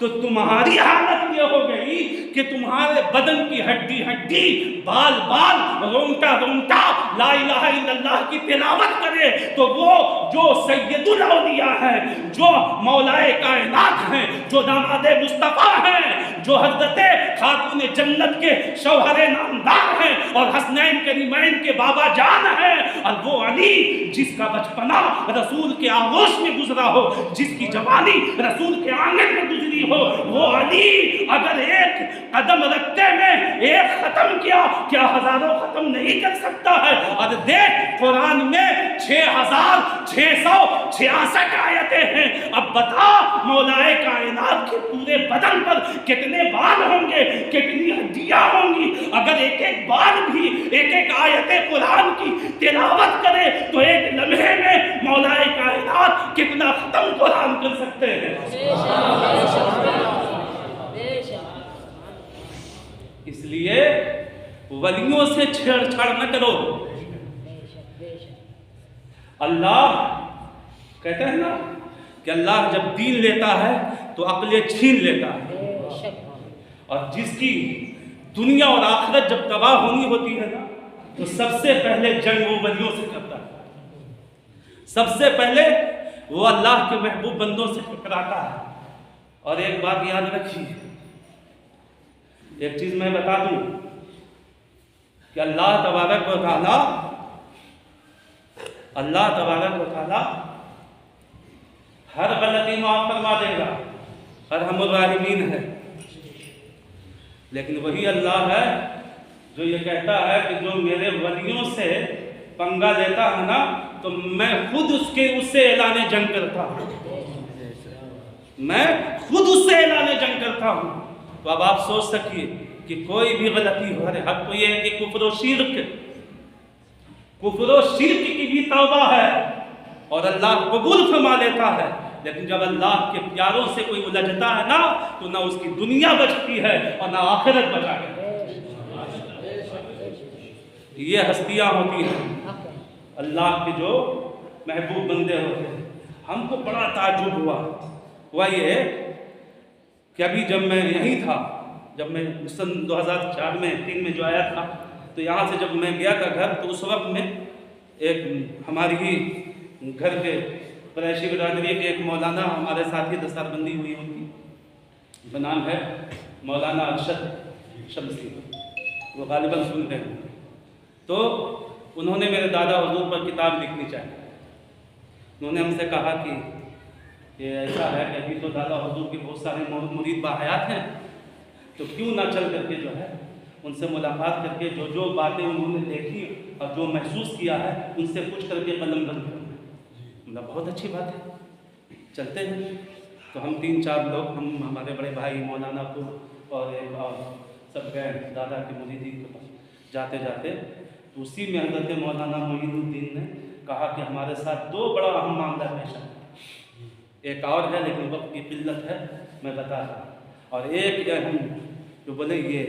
तो तुम्हारी हालत यह हो गई कि तुम्हारे बदन की हड्डी हड्डी, बाल बाल, रोंगटा रोंगटा ला इलाहा इल्लल्लाह की तिलावत करे तो वो जो सैयदुल औलिया है, जो मौलाए कायनात हैं, जो दामादे मुस्तफा हैं, जो हजरते खातून जन्नत के शौहरे नामदार हैं और हसनैन करीमैन के बाबा जान हैं, और वो अली जिसका बचपना रसूल के आगोश में गुजरा हो, जिसकी जवानी रसूल के आंगन में गुजरी हो, वो अली अगर एक कदम रखते में एक खत्म किया क्या हजारों खत्म नहीं कर सकता है? और देख कुरान में 6666 आयतें हैं। अब बता मौलाए कायनात के पूरे बदन पर कितने बाल होंगे, कितनी हड्डियां होंगी? अगर एक एक बाल भी एक एक आयतें कुरान की तिलावत करे तो एक लम्हे में मौलाए कायनात कितना खत्म कुरान कर सकते हैं। इसलिए वलियों से छेड़छाड़ न करो। अल्लाह कहते हैं ना कि अल्लाह जब दीन लेता है तो अक्ल छीन लेता है, और जिसकी दुनिया और आखिरत जब तबाह होनी होती है ना तो सबसे पहले जंग वो वलियों से करता है, सबसे पहले वो अल्लाह के महबूब बंदों से टकराता है। और एक बात याद रखिए, एक चीज मैं बता दूं कि अल्लाह तबारक व तआला हर गलती माफ फरमा देगा, अरहमुर राहिमीन है। लेकिन वही अल्लाह है जो ये कहता है कि जो मेरे वलियों से पंगा लेता है ना तो मैं खुद उससे ऐलाने जंग करता हूं, मैं खुद उससे ऐलाने जंग करता हूं। तो अब आप सोच सकिए कि कोई भी गलती हो, अरे हक तो ये है कि कुफ्र शिर्क की भी तौबा है और अल्लाह कबूल फरमा लेता है, लेकिन जब अल्लाह के प्यारों से कोई उलझता है ना, तो ना उसकी दुनिया बचती है और ना आखिरत बचा है। ये हस्तियां होती हैं अल्लाह के जो महबूब बंदे होते हैं। हमको बड़ा ताज्जुब हुआ ये कि अभी जब मैं यहीं था, जब मैं सन 2004 में 3 में जो आया था, तो यहाँ से जब मैं गया था घर, तो उस वक्त में एक हमारी ही घर के कुरैशी बिरादरी के एक मौलाना हमारे साथ ही दस्तारबंदी हुई, उनका नाम है मौलाना अरशद शमसी, वो गालिबन सुनते हैं। तो उन्होंने मेरे दादा हुजूर पर किताब लिखनी चाहिए। उन्होंने हमसे कहा कि ये ऐसा है कि अभी तो दादा हुजूर के बहुत सारे मुरीद बाहयात हैं, तो क्यों ना चल करके जो है उनसे मुलाकात करके जो जो बातें उन्होंने देखी और जो महसूस किया है उनसे पूछ करके कलम बंद करूँ। मतलब बहुत अच्छी बात है, चलते हैं। तो हम 3-4 लोग, हम हमारे बड़े भाई मौलाना को और सब गए दादा के मुरीदीन के पास। जाते जाते तो उसी में हज़रत मौलाना मोइनुद्दीन ने कहा कि हमारे साथ 2 बड़ा अहम मामला पेश है। एक और है लेकिन वक्त की किल्लत है, मैं बता रहा। और एक हम जो बोले ये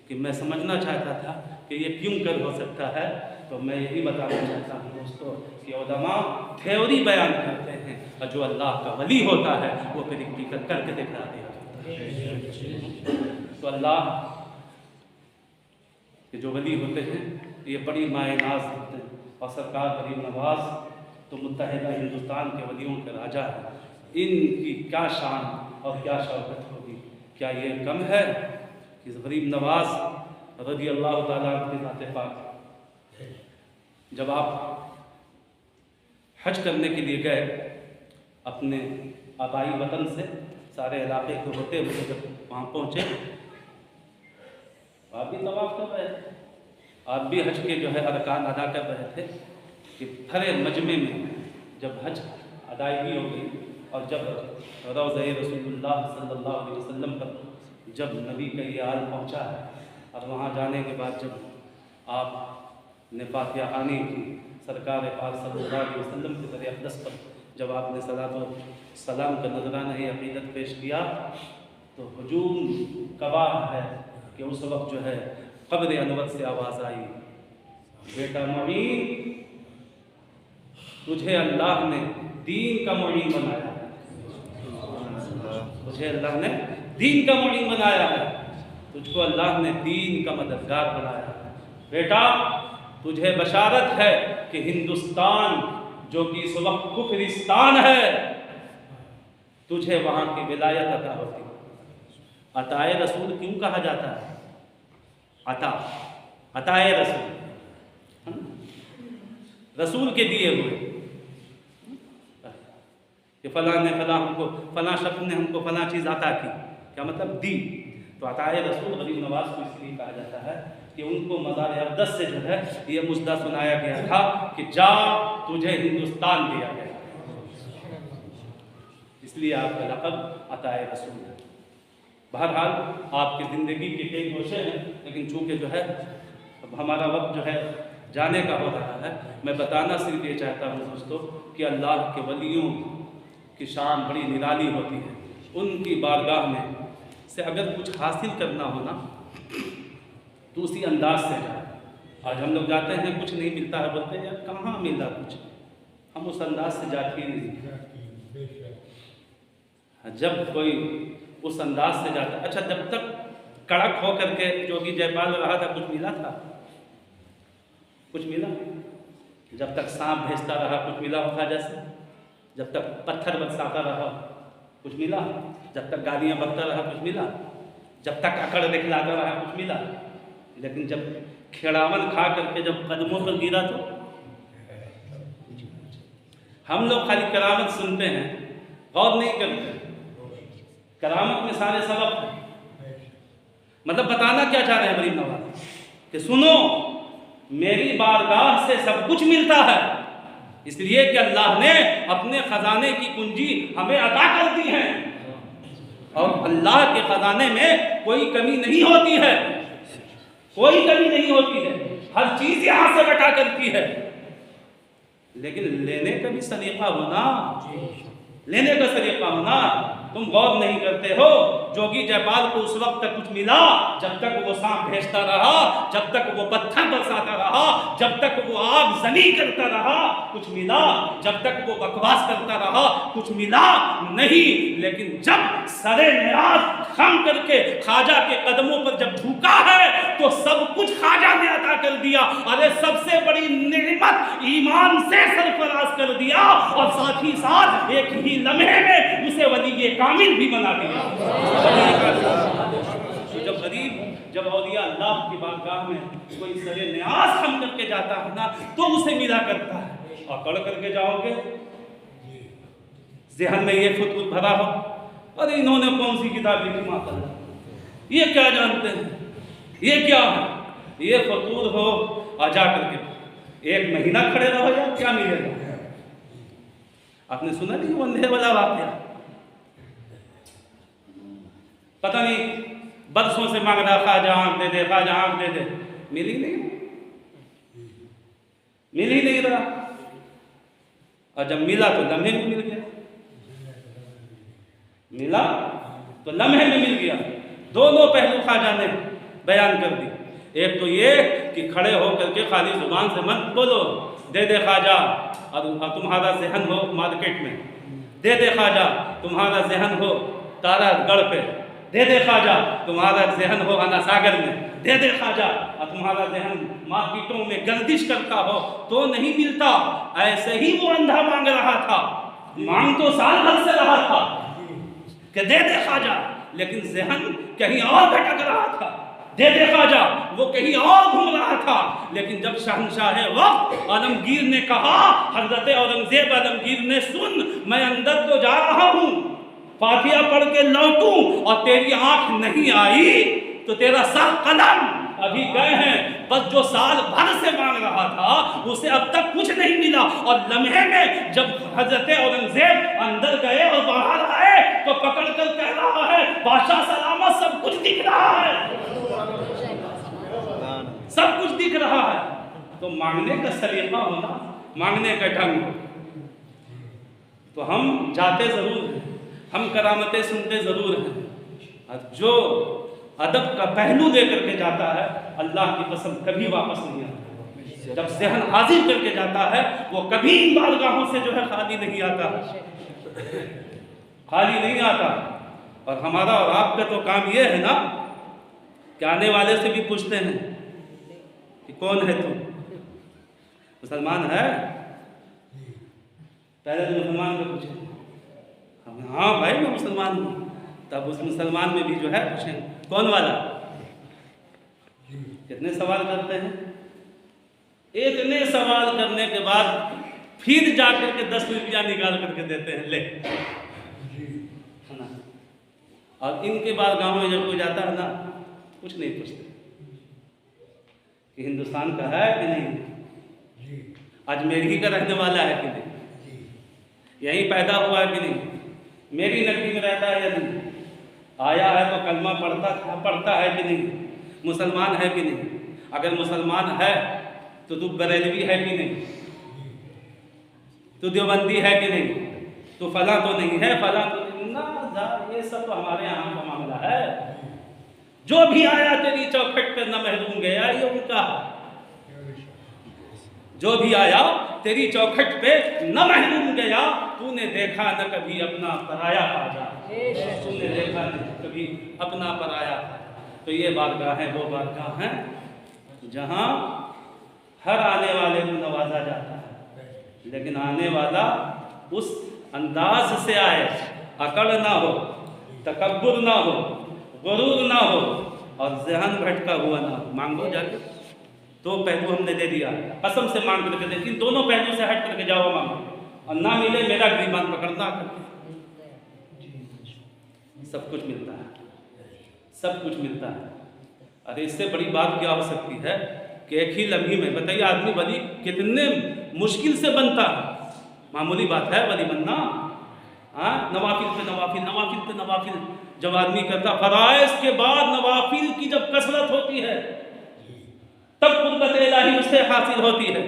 कि मैं समझना चाहता था कि ये क्यों कर हो सकता है, तो मैं यही बताना चाहता हूँ दोस्तों कि उलमा थ्योरी बयान करते हैं और जो अल्लाह का वली होता है वो प्रैक्टिकल करके दिखाते हैं। तो अल्लाह के जो वली होते हैं ये बड़ी मायनाज होते हैं। और सरकार गरीब नवाज तो मुत्तहिदा हिंदुस्तान के वलियों के राजा है। इनकी क्या शान और क्या शौकत होगी, क्या ये कम है कि गरीब नवाज रज़ी अल्लाह ताला के ज़ात पाक जब आप हज करने के लिए गए अपने आबाई वतन से, सारे इलाके को होते हुए जब वहाँ पहुँचे, आप भी तवाफ़ कर रहे थे, आप भी हज के जो है अरकान अदा कर रहे थे कि भरे मजमे में जब हज अदायगी हो गई और जब रौज़ा रसूलुल्लाह सल्लल्लाहु अलैहि वसल्लम पर जब नबी का ये हाल पहुँचा है और वहाँ जाने के बाद जब आपने फातिहा ख़वानी की, सरकार पाक सल्लल्लाहु अलैहि वसल्लम के दर अक़दस पर जब आपने सलात व सलाम का नजराना ही अक़ीदत पेश किया, तो हुजूम गवाह है कि उस वक्त जो है क़ब्र अनवर से आवाज़ आई, बेटा मुईन, तुझे अल्लाह ने दीन का मुईन बनाया है, तुझे अल्लाह ने दीन का मुईन बनाया है, तुझको अल्लाह ने दीन का मददगार बनाया है। बेटा तुझे बशारत है कि हिंदुस्तान जो कि इस वक्त कुफरिस्तान है, तुझे वहाँ की विलायत अता होती है। अताए रसूल क्यों कहा जाता है? अताए रसूल, रसूल के दिए हुए, कि फलां ने फलां हमको, फलां शख्स ने हमको फलां चीज़ अता की, क्या मतलब दी। तो अताए रसूल गरीब नवाज को इसलिए कहा जाता है कि उनको मज़ार अक़दस से जो है ये मुद्दा सुनाया गया था कि जा तुझे हिंदुस्तान दिया गया, इसलिए आपका लक़ब अताए रसूल है। बहरहाल आपकी ज़िंदगी के कई गोशे हैं, लेकिन चूँकि जो है अब हमारा वक्त जो है जाने का हो रहा है, मैं बताना सिर्फ ये चाहता हूँ दोस्तों कि अल्लाह के वलियों की शान बड़ी निराली होती है। उनकी बारगाह में से अगर कुछ हासिल करना हो ना तो उसी अंदाज से जाए। आज हम लोग जाते हैं कुछ नहीं मिलता है, बोलते हैं यार कहाँ मिला कुछ, हम उस अंदाज से जाते ही नहीं। जब कोई उस अंदाज से जाता, अच्छा जब तक कड़क हो करके जोगी जयपाल रहा था कुछ मिला था? कुछ मिला? जब तक सांप भेजता रहा कुछ मिला होगा जैसे? जब तक पत्थर बरसाता रहा कुछ मिला? जब तक गालियाँ बकता रहा कुछ मिला? जब तक अकड़ दिखलाता रहा कुछ मिला? लेकिन जब खिड़ावन खा करके जब कदमों पर गिरा तो हम लोग खाली करामत सुनते हैं, गौर नहीं करते। करामत में सारे सबब, मतलब बताना क्या चाह रहे हैं गरीब नवाज कि सुनो मेरी बारगाह से सब कुछ मिलता है, इसलिए कि अल्लाह ने अपने खजाने की कुंजी हमें अता कर दी है और अल्लाह के खजाने में कोई कमी नहीं होती है, कोई कमी नहीं होती है, हर चीज यहां से बटा करती है। लेकिन लेने का भी सलीका होना, लेने का सलीका होना। तुम गौर नहीं करते हो, जोगी जयपाल को उस वक्त तक कुछ मिला जब तक वो सांप भेजता रहा, जब तक वो पत्थर बरसाता रहा, जब तक वो आग जली करता रहा, कुछ मिला। जब तक वो बकवास करता रहा, कुछ मिला नहीं। लेकिन जब सरे निराज खम करके ख्वाजा के कदमों पर जब झुका है तो सब कुछ ख्वाजा ने अता कर दिया। अरे सबसे बड़ी नेमत ईमान से सरफराज कर दिया और साथ ही साथ एक ही लम्हे में उसे वली कामिल भी बना दिया। तो जब गरीब, जब औलिया अल्लाह की बारगाह में कोई सरे न्याज खम करके जाता है ना, तो उसे मिला करता है। और कड़ करके जाओगे, ज़हन में ये फुतूर भरा हो, अरे इन्होंने कौन सी किताब लिखी माता, ये क्या जानते हैं, ये क्या है, ये फतूर हो। आ जा करके 1 महीना खड़े रहो यार, क्या मिलेगा। आपने सुना नहीं वो अंधे वाला वाकया, पता नहीं बरसों से मांग रहा, ख्वाजा आंख दे दे, ख्वाजा आंख दे दे, मिल ही नहीं रहा। और जब मिला तो लम्हे में मिल गया, मिला तो लम्हे में मिल गया। दोनों पहलू ख्वाजा ने बयान कर दी। एक तो ये कि खड़े हो करके खाली जुबान से मत बोलो दे दे ख्वाजा, और तुम्हारा ज़हन हो मार्केट में, दे दे ख्वाजा तुम्हारा ज़हन हो तारागढ़ पे, दे दे ख्वाजा तुम्हारा ज़हन हो आना सागर में, दे दे ख्वाजा और तुम्हारा ज़हन मार्केटों में गर्दिश करता हो, तो नहीं मिलता। ऐसे ही वो अंधा मांग रहा था, मांग तो साल भर से रहा था कि दे दे ख्वाजा, लेकिन ज़हन कहीं और भटक रहा था। दे दे ख्वाजा, वो कहीं और घूम रहा था। लेकिन जब शहंशाह वक्त आलमगीर ने कहा, हजरत औरंगजेब आलमगीर ने सुन, मैं अंदर तो जा रहा हूँ, फातिहा पढ़ के लौटूं और तेरी आंख नहीं आई तो तेरा सर कलम अभी गए हैं। बस जो साल भर से मांग रहा था उसे अब तक कुछ नहीं मिला। और लम्हे में जब हजरत औरंगजेब अंदर गए और बाहर आए तो पकड़ कर कह रहा है, बादशाह सलामत, सब कुछ दिख रहा है, सब कुछ दिख रहा है। तो मांगने का सलीका होना, मांगने का ढंग हो। तो हम जाते जरूर हैं, हम करामतें सुनते जरूर हैं, जो अदब का पहलू लेकर के जाता है अल्लाह की कसम कभी वापस नहीं आता। जब ज़हन हाजिर करके जाता है वो कभी इन बारगाहों से जो है खाली नहीं आता, खाली नहीं आता। और हमारा और आपका तो काम ये है ना कि आने वाले से भी पूछते हैं कि कौन है तू, मुसलमान है? पहले तो मुसलमान को पूछे, हाँ भाई मैं मुसलमान हूँ, तब उस मुसलमान में भी जो है पूछें कौन वाला। कितने सवाल करते हैं, इतने सवाल करने के बाद फिर जाकर के 10 रुपया निकाल करके देते हैं, ले है ना। और इनके बाद गांव में जब कोई जाता है ना, कुछ नहीं पूछते कि हिंदुस्तान का है कि नहीं, अजमेर का रहने वाला है कि नहीं, यहीं पैदा हुआ है कि नहीं, मेरी नगरी में रहता है या नहीं, आया है तो कलमा पढ़ता है कि नहीं, मुसलमान है कि नहीं। अगर मुसलमान है तो तू बरेलवी है कि नहीं, तू देवबंदी है कि नहीं, तू फला तो नहीं है, फला तो नहीं ना। ये सब तो हमारे यहाँ का मामला है। जो भी आया तेरी चौखट पे न महरूम गया, ये उनका। जो भी आया तेरी चौखट पे न महरूम गया, तूने देखा न कभी अपना पराया ख्वाजा, तूने देखा न कभी अपना पराया। तो ये बारगाह है, वो बारगाह है जहाँ हर आने वाले को नवाजा जाता है, लेकिन आने वाला उस अंदाज से आए, अकड़ ना हो, तकब्बुर ना हो, गुरूर ना हो और ज़हन भटका हुआ ना हो। मांगो जाके, दो पहलू हमने दे दिया, कसम से मांग करके दे, इन दोनों पहलू से हट करके जाओ मांगो, और ना मिले मेरा गिरबान पकड़ना करके। सब कुछ मिलता है, सब कुछ मिलता है। अरे इससे बड़ी बात क्या हो सकती है कि एक ही लम्हे में, बताइए आदमी वली कितने मुश्किल से बनता है। मामूली बात है वली बनना, हाँ, नवाफिल पे नवाफिल, नवाफिल पे नवाफिल जब आदमी करता, फराइज के बाद नवाफिल की जब कसरत होती है तब कुर्बत इलाही उसे हासिल होती है।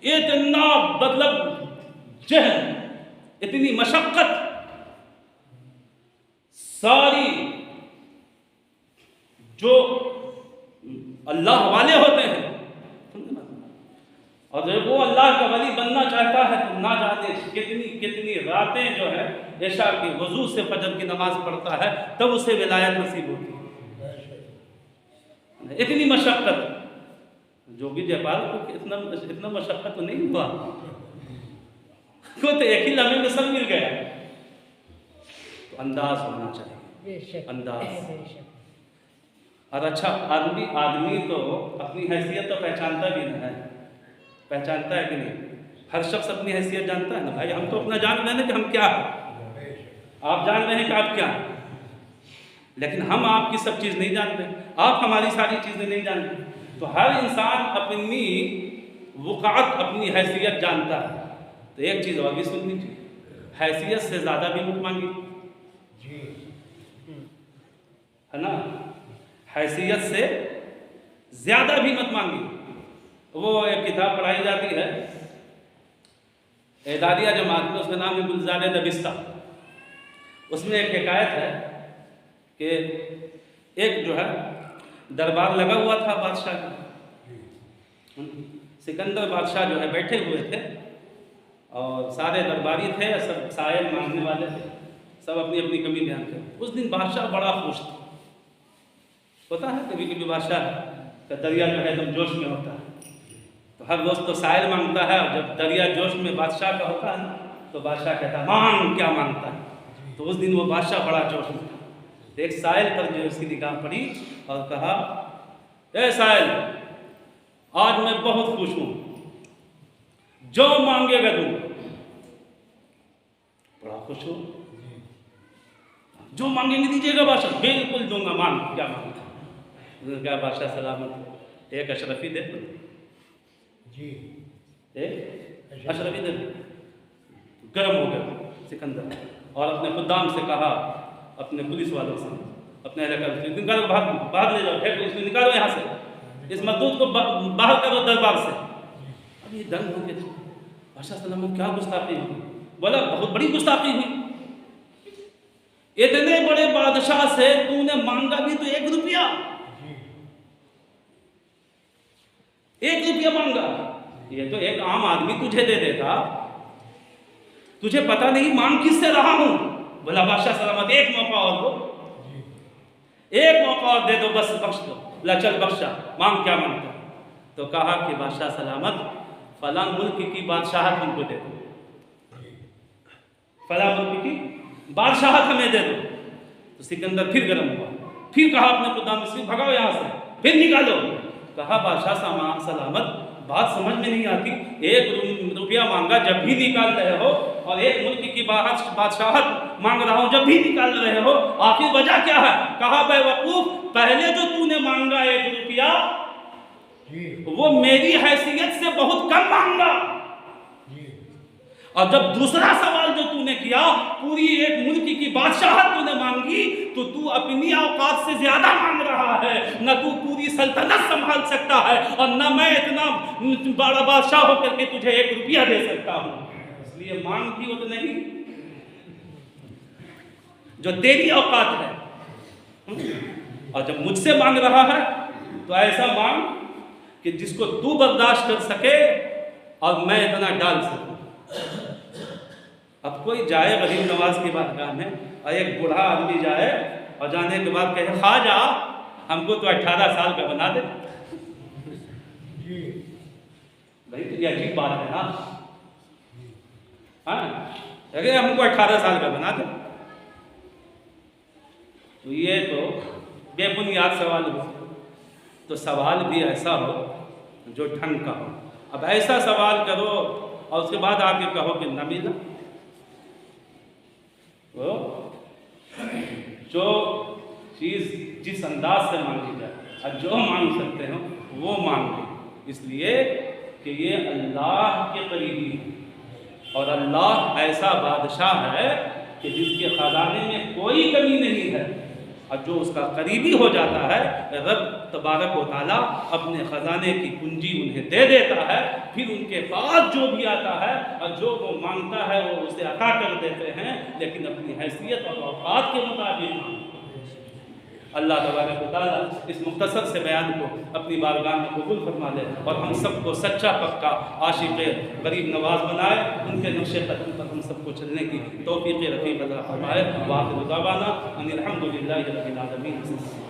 इतना मतलब जहन इतनी मशक्क़त, सारी जो अल्लाह वाले होते हैं, और जब वो अल्लाह का वली बनना चाहता है तो ना जाने कितनी कितनी रातें जो है ऐशा की वजू से फजर की नमाज पढ़ता है, तब उसे विलायत नसीब होती है। इतनी मशक्क़त, जोगी जयपाल को इतना मशक्क़त तो नहीं हुआ, को तो एक ही लम्हे में सब मिल गया। तो अंदाज होना चाहिए, अंदाज। और अच्छा आदमी तो अपनी हैसियत तो पहचानता भी नहीं है, पहचानता है कि नहीं? हर शख्स अपनी हैसियत जानता है ना भाई। हम तो अपना जान रहे हैं कि हम क्या हैं, आप जान रहे हैं कि आप क्या हैं, लेकिन हम आपकी सब चीज़ नहीं जानते, आप हमारी सारी चीज़ें नहीं जानते। तो हर इंसान अपनी वक़ात, अपनी हैसियत जानता है। तो एक चीज़ और भी सुन लीजिए, हैसियत से ज़्यादा भी मत मांगिए, है ना? हैसियत से ज़्यादा भी मत मांगिए। वो एक किताब पढ़ाई जाती है एदारिया जमात में, उसका नाम है गुलज़ार दबिस्ता। उसमें एक हिकायत है कि एक जो है दरबार लगा हुआ था बादशाह का। सिकंदर बादशाह जो है बैठे हुए थे और सारे दरबारी थे, सब सायल मांगने वाले थे, सब अपनी अपनी कमी ध्यान थे। उस दिन बादशाह बड़ा खुश था। होता है कभी कभी बादशाह का दरिया जो है एकदम जोश में होता है, तो हर रोज़ तो सायल मांगता है, और जब दरिया जोश में बादशाह का होता है ना, तो बादशाह कहता है मांग, क्या मांगता है। तो उस दिन वो बादशाह बड़ा जोश में था। तो एक सायल पर जो उसकी निगाह पड़ी और कहा, ए सायल, आज मैं बहुत खुश हूँ, जो मांगेगा दूंगा। बड़ा खुश हो, जो मांगेंगे दीजिएगा बादशाह, बिल्कुल दूंगा, मांग, क्या मांगता। क्या बादशाह सलामत, एक अशरफी दे दो जी, एक अशरफी दे दो। गर्म हो गया सिकंदर और अपने खुदाम से कहा, अपने पुलिस वालों से, अपने निकालो, बाहर ले जाओ, इसको निकालो यहाँ से, इस मजदूर को बाहर करो दरबार से। अब ये दंग हो गया, बादशाह सलामत क्या गुस्ताखी हुई? बोला बहुत बड़ी गुस्ताखी हुई, इतने बड़े बादशाह से तूने मांगा भी तो 1 रुपया, 1 रुपया मांगा। ये तो एक आम आदमी तुझे दे देता, तुझे पता नहीं मांग किससे रहा हूं। बोला बादशाह सलामत, एक मौका और दो, एक मौका और दे दो, बस बख्श दो। बोला चल बख्शा, मांग, क्या मांगता? तो कहा कि बादशाह सलामत, फला मुल्क की बादशाहत हमको दे दो, फला मुल्क की बादशाहत हमें दे दो। तो सिकंदर फिर गर्म हुआ, फिर कहा अपने खुदाम से, भगाओ यहाँ से, फिर निकालो। कहा बादशाह सलामत, बात समझ में नहीं आती, 1 रुपया मांगा जब भी निकाल रहे हो, और 1 मुल्क की बादशाहत मांग रहा हूं जब भी निकाल रहे हो, आखिर वजह क्या है? कहा बेवकूफ, पहले जो तूने मांगा 1 रुपया, वो मेरी हैसियत से बहुत कम मांगा, और जब दूसरा सवाल जो तूने किया, पूरी 1 मुल्क की बादशाहत तूने मांगी, तो तू अपनी औकात से ज्यादा मांग रहा है। न तू पूरी सल्तनत संभाल सकता है, और न मैं इतना बड़ा बादशाह होकर के तुझे 1 रुपया दे सकता हूं। इसलिए मांग की वो तो नहीं जो तेरी औकात है। और जब मुझसे मांग रहा है तो ऐसा मांग कि जिसको तू बर्दाश्त कर सके और मैं इतना डाल सकूं। अब कोई जाए गरीब नवाज की बारगाह में, और एक बूढ़ा आदमी जाए और जाने के बाद कहे, ख्वाजा हमको तो 18 साल का बना दे। भाई तो ये अजीब बात है ना, हाँ, अरे हमको 18 साल का बना दे, तो ये तो बेबुनियाद सवाल हुआ। तो सवाल भी ऐसा हो जो ढंग का हो। अब ऐसा सवाल करो और उसके बाद आके कहो कि न मिला, तो जो चीज़ जिस अंदाज से मांगी जाए और जो मांग सकते हो वो मांगे, इसलिए कि ये अल्लाह के करीबी है। और अल्लाह ऐसा बादशाह है कि जिसके ख़जाने में कोई कमी नहीं है, और जो उसका करीबी हो जाता है, रब तबारक व तआला अपने ख़जाने की कुंजी उन्हें दे देता है, फिर उनके पास जो भी आता है और जो वो मांगता है वो उसे अता कर देते हैं, लेकिन अपनी हैसियत और औकात के मुताबिक। अल्लाह तबारक व तआला इस मुख्तसर से बयान को अपनी बारगाह में कबूल फरमा ले और हम सबको सच्चा पक्का आशिक़ गरीब नवाज बनाए, उनके नक्शे कदम पर हम सबको चलने की तौफ़ीक़ रफ़ीक़ अता फरमाए। व आखिरु दावाना अनिल हम्दुलिल्लाहि रब्बिल आलमीन।